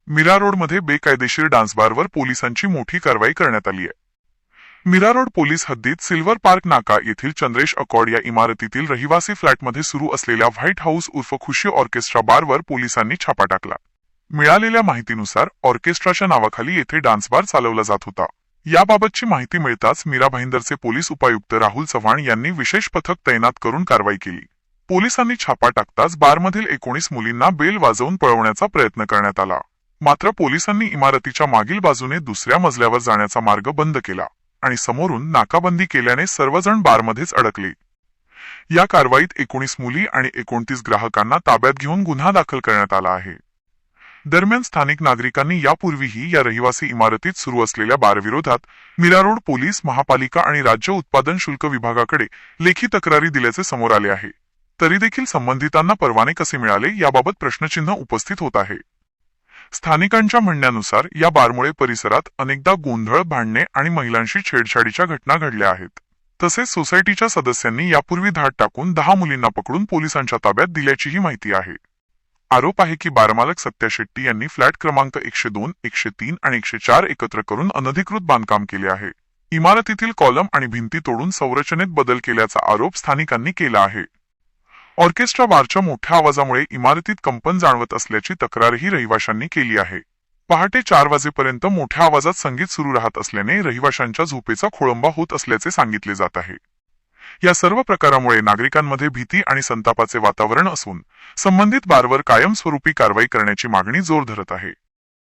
मीरा रोडमध्ये बेकायदेशीर डान्स बारवर पोलिसांची मोठी कारवाई करण्यात आली आहे. मीरा रोड पोलीस हद्दीत सिल्वर पार्क नाका येथील चंद्रेश अकॉर्ड या इमारतीतील रहिवासी फ्लॅटमध्ये सुरू असलेल्या व्हाईट हाऊस उर्फ खुशी ऑर्केस्ट्रा बारवर पोलिसांनी छापा टाकला. मिळालेल्या माहितीनुसार ऑर्केस्ट्राच्या नावाखाली येथे डान्स बार चालवला जात होता. याबाबतची माहिती मिळताच मीरा भाईंदरचे पोलीस उपायुक्त राहुल चव्हाण यांनी विशेष पथक तैनात करून कारवाई केली. पोलिसांनी छापा टाकताच बारमधील 19 मुलींना बेल वाजवून पळवण्याचा प्रयत्न करण्यात आला. मात्र पोलिसांनी इमारतीच्या मागील बाजूने दुसऱ्या मजल्यावर जाण्याचा मार्ग बंद केला आणि समोरून नाकाबंदी केल्याने सर्वजण बारमध्येच अडकले. या कारवाईत 19 मुली आणि 29 ग्राहकांना ताब्यात घेऊन गुन्हा दाखल करण्यात आला आहे. दरम्यान स्थानिक नागरिकांनी यापूर्वीही या रहिवासी इमारतीत सुरू असलेल्या बारविरोधात मीरा रोड पोलीस, महापालिका आणि राज्य उत्पादन शुल्क विभागाकडे लेखी तक्रारी दिल्याचे समोर आले आहे. तरी देखील संबंधितांना परवाने कसे मिळाले याबाबत प्रश्नचिन्ह उपस्थित होत आहे. स्थानिकांच्या म्हणण्यानुसार या बारमुळे परिसरात अनेकदा गोंधळ, भांडणे आणि महिलांशी छेडछाडीच्या घटना घडल्या आहेत. तसेच सोसायटीच्या सदस्यांनी यापूर्वी धाड टाकून 10 मुलींना पकडून पोलिसांच्या ताब्यात दिल्याचीही माहिती आहे. आरोप आहे की बारमालक सत्या शेट्टी यांनी फ्लॅट क्रमांक 102, 103 आणि 104 एकत्र करून अनधिकृत बांधकाम केले आहे. इमारतीतील कॉलम आणि भिंती तोडून संरचनेत बदल केल्याचा आरोप स्थानिकांनी केला आहे. ऑर्केस्ट्रा बारच्या मोठ्या आवाजामुळे इमारतीत कंपन जाणवत असल्याची तक्रारही रहिवाशांनी केली आहे. पहाटे 4 वाजेपर्यंत मोठ्या आवाजात संगीत सुरू राहत असल्याने रहिवाशांच्या झोपेचा खोळंबा होत असल्याचे सांगितले जात आहे. या सर्व प्रकारामुळे नागरिकांमध्ये भीती आणि संतापाचे वातावरण असून संबंधित बारवर कायमस्वरूपी कारवाई करण्याची मागणी जोर धरत आहे.